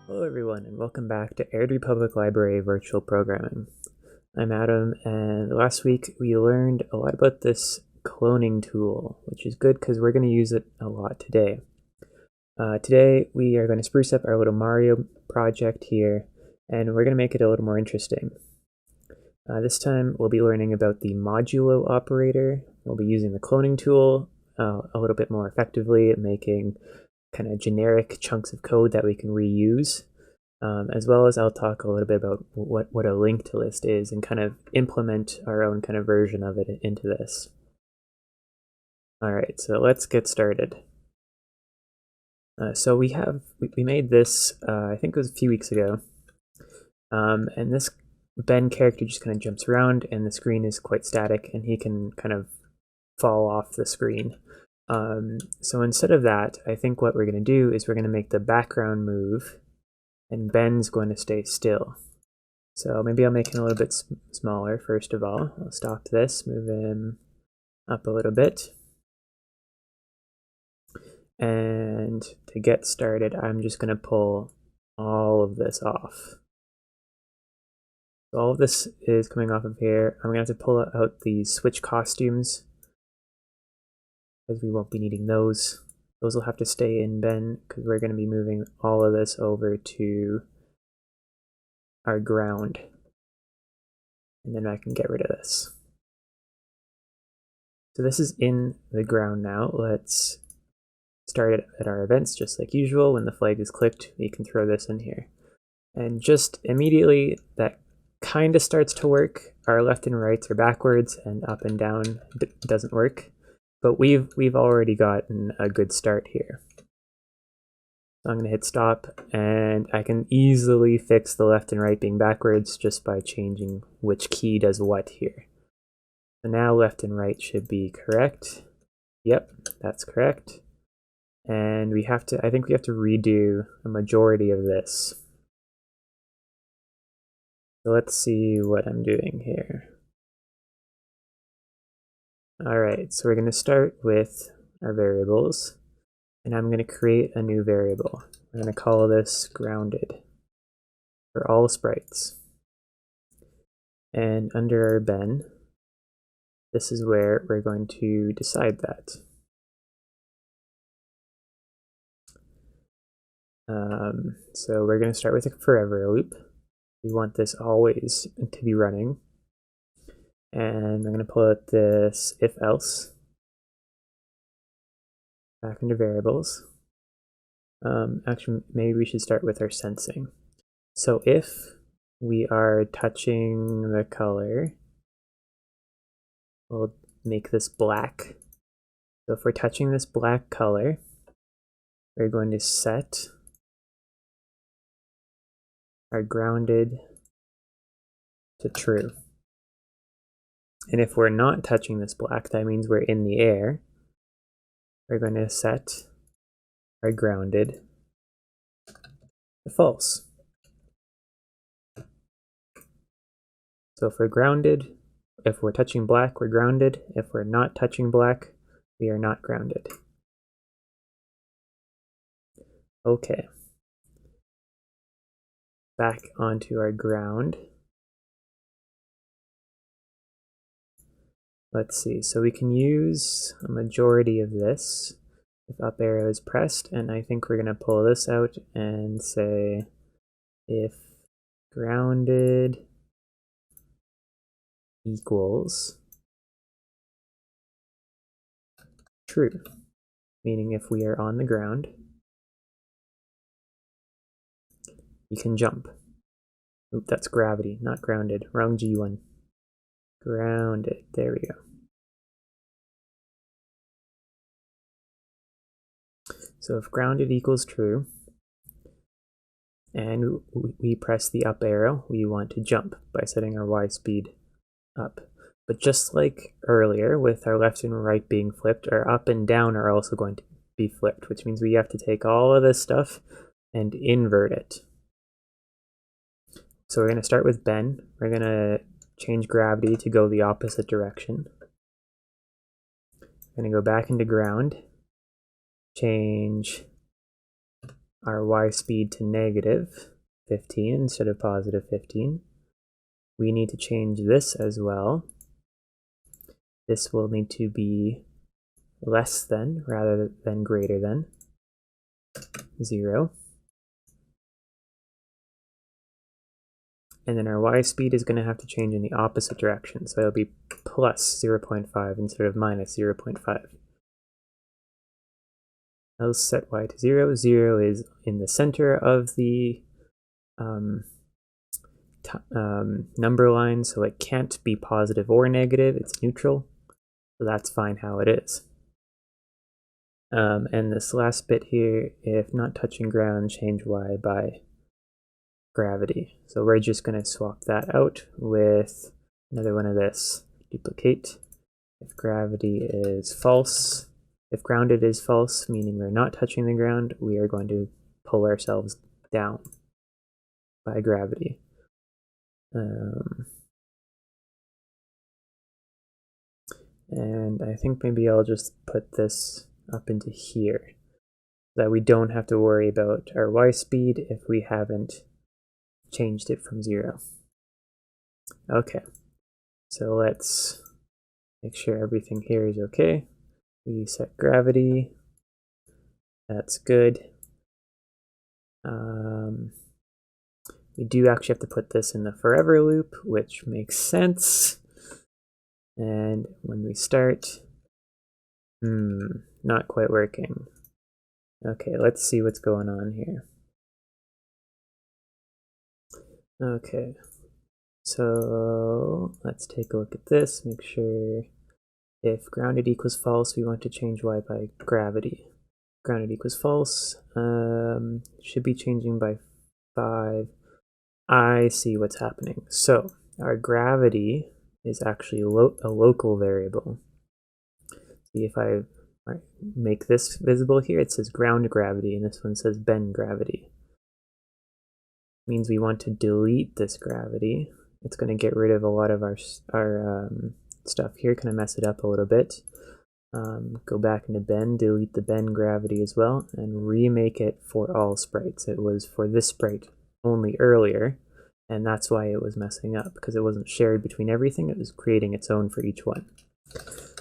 Hello everyone, and welcome back to Airdrie Public Library Virtual Programming. I'm Adam, and last week we learned a lot about this cloning tool, which is good because we're going to use it a lot today. Today we are going to spruce up our little Mario project here, and we're going to make it a little more interesting. This time we'll be learning about the Modulo Operator. We'll be using the cloning tool a little bit more effectively at making kind of generic chunks of code that we can reuse, as well as I'll talk a little bit about what a linked list is and kind of implement our own kind of version of it into this. All right, so let's get started. So we made this, I think it was a few weeks ago, and this Ben character just kind of jumps around and the screen is quite static and he can kind of fall off the screen. So instead of that, I think what we're going to do is we're going to make the background move and Ben's going to stay still. So maybe I'll make it a little bit smaller first of all. I'll stop this, move him up a little bit. And to get started, I'm just going to pull all of this off. So all of this is coming off of here. I'm going to have to pull out these switch costumes, because we won't be needing those. Those will have to stay in Ben because we're going to be moving all of this over to our ground. And then I can get rid of this. So this is in the ground now. Let's start it at our events just like usual. When the flag is clicked, we can throw this in here. And just immediately that kind of starts to work. Our left and rights are backwards and up and down doesn't work. But we've already gotten a good start here. So I'm going to hit stop, and I can easily fix the left and right being backwards just by changing which key does what here. So now left and right should be correct. Yep, that's correct. And I think we have to redo a majority of this. So let's see what I'm doing here. All right, so we're going to start with our variables, and I'm going to create a new variable. I'm going to call this grounded for all sprites. And under our Ben, this is where we're going to decide that. So we're going to start with a forever loop. We want this always to be running. And I'm going to pull out this if-else back into variables. Actually, maybe we should start with our sensing. So if we are touching the color, we'll make this black. So if we're touching this black color, we're going to set our grounded to true. And if we're not touching this black, that means we're in the air. We're going to set our grounded to false. So if we're grounded, if we're touching black, we're grounded. If we're not touching black, we are not grounded. Okay. Back onto our ground. Let's see, so we can use a majority of this if up arrow is pressed, and I think we're going to pull this out and say if grounded equals true, meaning if we are on the ground, you can jump. Oop, that's gravity, not grounded. Wrong G1. Grounded. There we go. So if grounded equals true, and we press the up arrow, we want to jump by setting our Y speed up. But just like earlier, with our left and right being flipped, our up and down are also going to be flipped, which means we have to take all of this stuff and invert it. So we're going to start with Ben. We're going to change gravity to go the opposite direction. We're going to go back into ground, change our y speed to negative 15 instead of positive 15. We need to change this as well. This will need to be less than rather than greater than 0. And then our y speed is going to have to change in the opposite direction. So it'll be plus 0.5 instead of minus 0.5. I'll set y to 0. 0 is in the center of the number line, so it can't be positive or negative. It's neutral. So that's fine how it is. And this last bit here, if not touching ground, change y by gravity. So we're just going to swap that out with another one of this. Duplicate. If gravity is false, if grounded is false, meaning we're not touching the ground, we are going to pull ourselves down by gravity. And I think maybe I'll just put this up into here so that we don't have to worry about our y speed if we haven't changed it from 0. Okay, so let's make sure everything here is okay. We set gravity. That's good. We do actually have to put this in the forever loop, which makes sense. And when we start, not quite working. Okay, let's see what's going on here. Okay, so let's take a look at this, make sure if grounded equals false, we want to change y by gravity. Grounded equals false, should be changing by 5. I see what's happening. So our gravity is actually a local variable. See, if I make this visible here, it says ground gravity, and this one says bend gravity. Means we want to delete this gravity. It's going to get rid of a lot of our stuff here, kind of mess it up a little bit. Go back into bend, delete the bend gravity as well, and remake it for all sprites. It was for this sprite only earlier, and that's why it was messing up, because it wasn't shared between everything. It was creating its own for each one.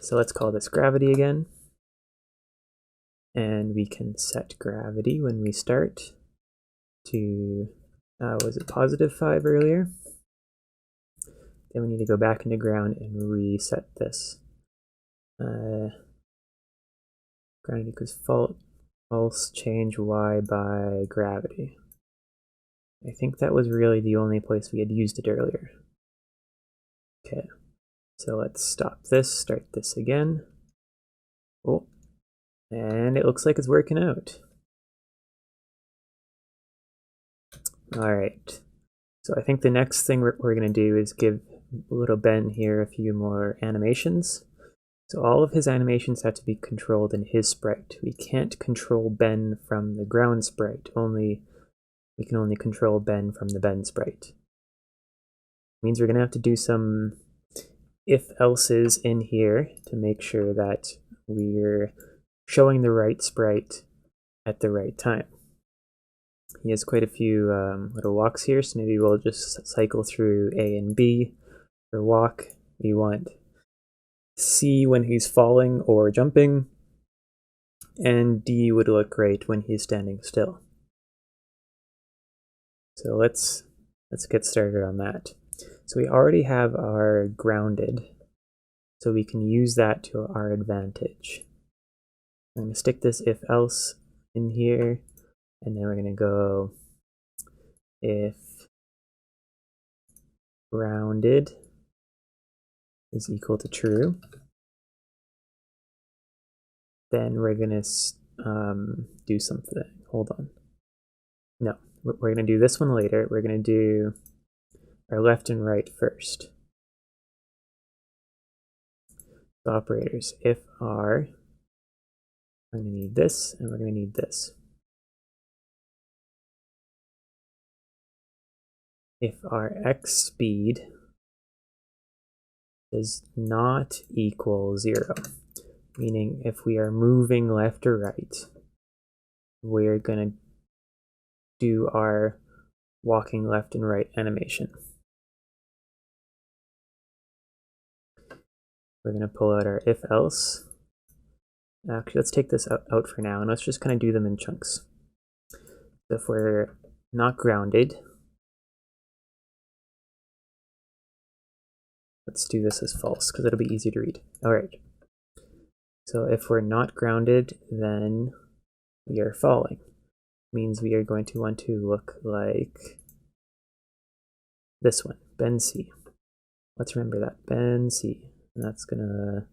So let's call this gravity again, and we can set gravity when we start to was it positive 5 earlier? Then we need to go back into ground and reset this. Grounded equals false, change y by gravity. I think that was really the only place we had used it earlier. Okay, so let's stop this, start this again. Oh, and it looks like it's working out. All right, so I think the next thing we're going to do is give little Ben here a few more animations. So all of his animations have to be controlled in his sprite. We can't control Ben from the ground sprite. We can only control Ben from the Ben sprite. It means we're going to have to do some if-elses in here to make sure that we're showing the right sprite at the right time. He has quite a few little walks here, so maybe we'll just cycle through A and B. For walk, we want C when he's falling or jumping, and D would look great when he's standing still. So let's get started on that. So we already have our grounded, so we can use that to our advantage. I'm going to stick this if-else in here, and then we're going to go if grounded is equal to true. Then we're going to do something. Hold on. No, we're going to do this one later. We're going to do our left and right first. So operators, if r, I'm going to need this, and we're going to need this. If our x speed does not equal 0, meaning if we are moving left or right, we're going to do our walking left and right animation. We're going to pull out our if-else. Actually, let's take this out for now, and let's just kind of do them in chunks. So if we're not grounded, let's do this as false, because it'll be easy to read. All right. So if we're not grounded, then we are falling. Means we are going to want to look like this one, Ben C. Let's remember that, Ben C. And that's going to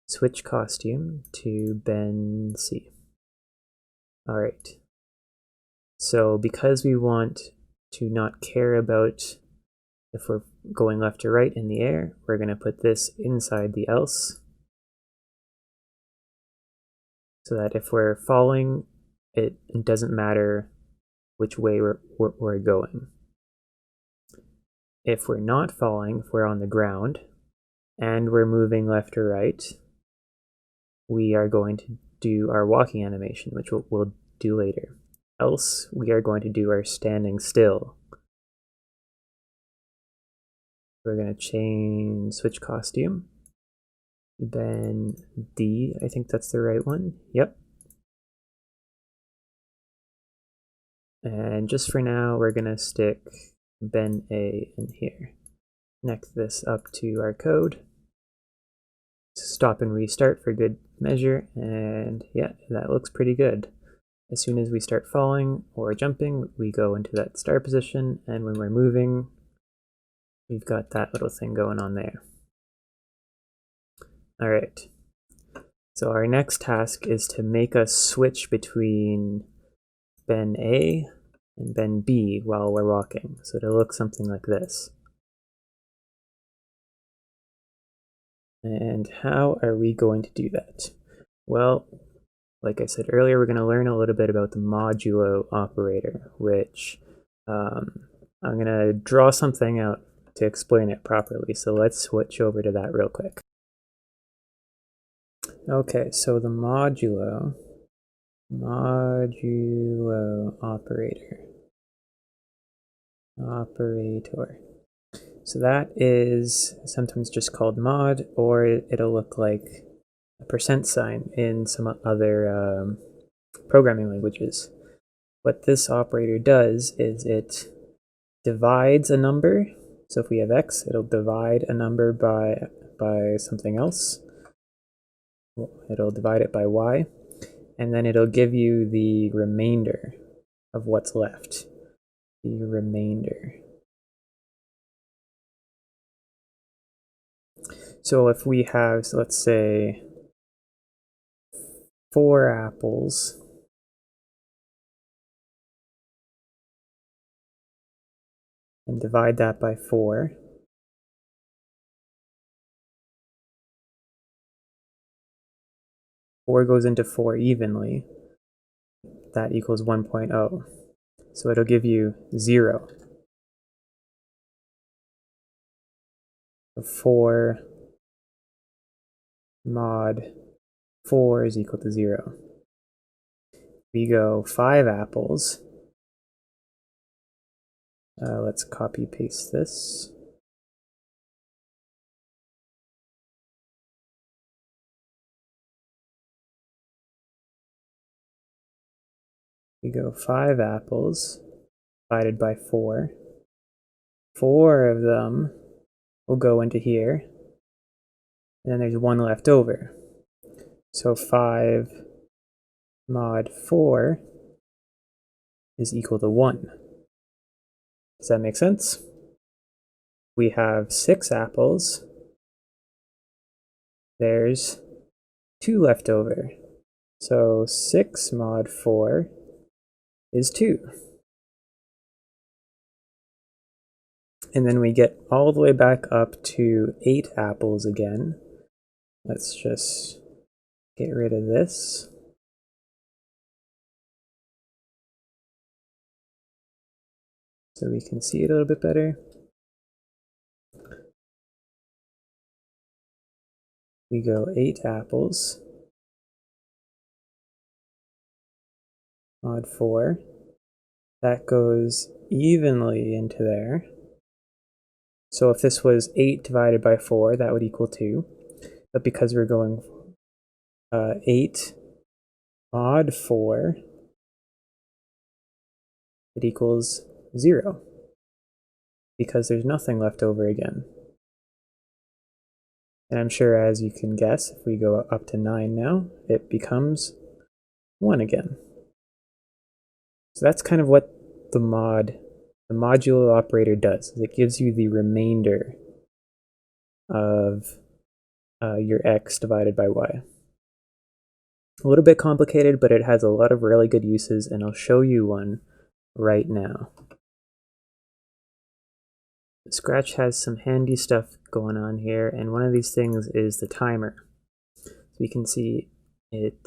switch costume to Ben C. All right. So because we want to not care about if we're going left or right in the air, we're going to put this inside the else, so that if we're falling, it doesn't matter which way we're going. If we're not falling, if we're on the ground, and we're moving left or right, we are going to do our walking animation, which we'll do later. Else, we are going to do our standing still. We're going to switch costume. Ben D, I think that's the right one. Yep. And just for now, we're going to stick Ben A in here. Connect this up to our code. Stop and restart for good measure, and yeah, that looks pretty good. As soon as we start falling or jumping, we go into that start position, and when we're moving, we've got that little thing going on there. All right. So our next task is to make us switch between Ben A and Ben B while we're walking. So it'll look something like this. And how are we going to do that? Well, like I said earlier, we're going to learn a little bit about the modulo operator, which I'm going to draw something out to explain it properly. So let's switch over to that real quick. Okay, so the modulo operator. So that is sometimes just called mod, or it'll look like a percent sign in some other programming languages. What this operator does is it divides a number. So if we have x, it'll divide a number by something else. It'll divide it by y, and then it'll give you the remainder of what's left. The remainder. So if we have, so let's say 4 apples, and divide that by 4, four goes into 4 evenly, that equals 1.0. So it'll give you 0. So 4 mod 4 is equal to 0. We go 5 apples. Let's copy paste this. We go 5 apples divided by 4. 4 of them will go into here, and then there's 1 left over. So 5 mod 4 is equal to 1. Does that make sense? We have 6 apples. There's 2 left over. So 6 mod 4 is 2. And then we get all the way back up to 8 apples again. Let's just get rid of this. So we can see it a little bit better. We go 8 apples, mod 4, that goes evenly into there. So if this was 8 divided by 4, that would equal 2. But because we're going 8 mod 4, it equals 0, because there's nothing left over again. And I'm sure, as you can guess, if we go up to 9 now, it becomes 1 again. So that's kind of what the modulo operator does. It gives you the remainder of your x divided by y. A little bit complicated, but it has a lot of really good uses, and I'll show you one right now. Scratch has some handy stuff going on here, and one of these things is the timer. So you can see it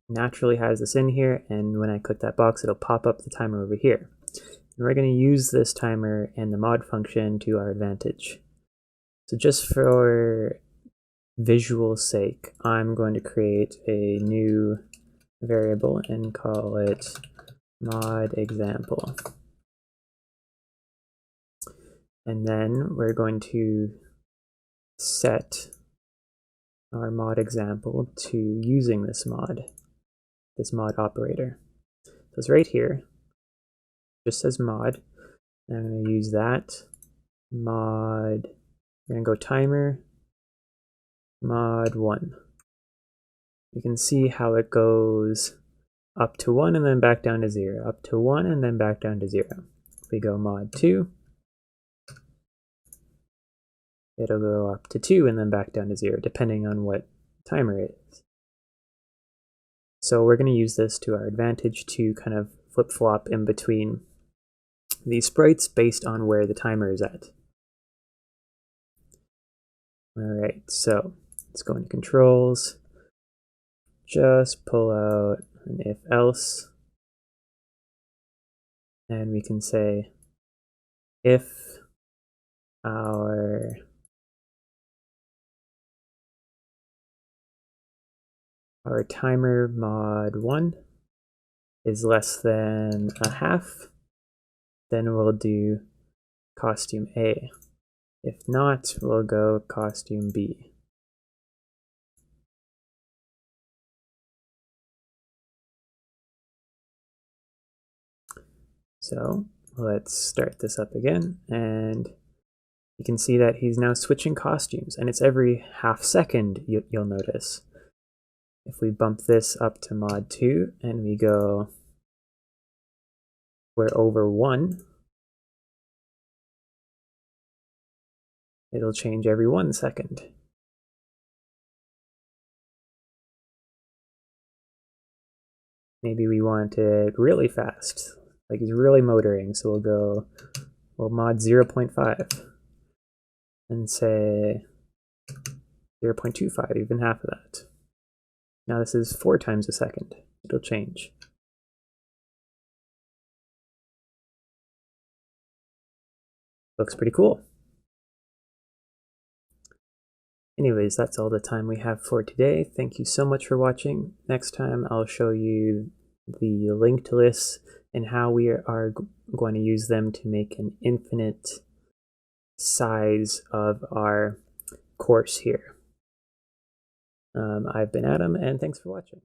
naturally has this in here, and when I click that box, it'll pop up the timer over here. And we're going to use this timer and the mod function to our advantage. So just for visual sake, I'm going to create a new variable and call it mod example. And then we're going to set our mod example to using this mod operator. So it's right here, just says mod. And I'm going to use that mod. We're going to go timer mod 1. You can see how it goes up to 1 and then back down to 0, up to 1 and then back down to 0. If we go mod 2, it'll go up to 2 and then back down to 0, depending on what timer it is. So we're going to use this to our advantage to kind of flip-flop in between these sprites based on where the timer is at. Alright, so let's go into controls, just pull out an if-else, and we can say if our timer mod 1 is less than a half, then we'll do costume A. If not, we'll go costume B. So let's start this up again, and you can see that he's now switching costumes, and it's every half second, you'll notice. If we bump this up to mod 2 and we go, we're over 1, it'll change every 1 second. Maybe we want it really fast, like he's really motoring, so we'll mod 0.5 and say 0.25, even half of that. Now this is 4 times a second. It'll change. Looks pretty cool. Anyways, that's all the time we have for today. Thank you so much for watching. Next time I'll show you the linked lists and how we are going to use them to make an infinite size of our course here. I've been Adam, and thanks for watching.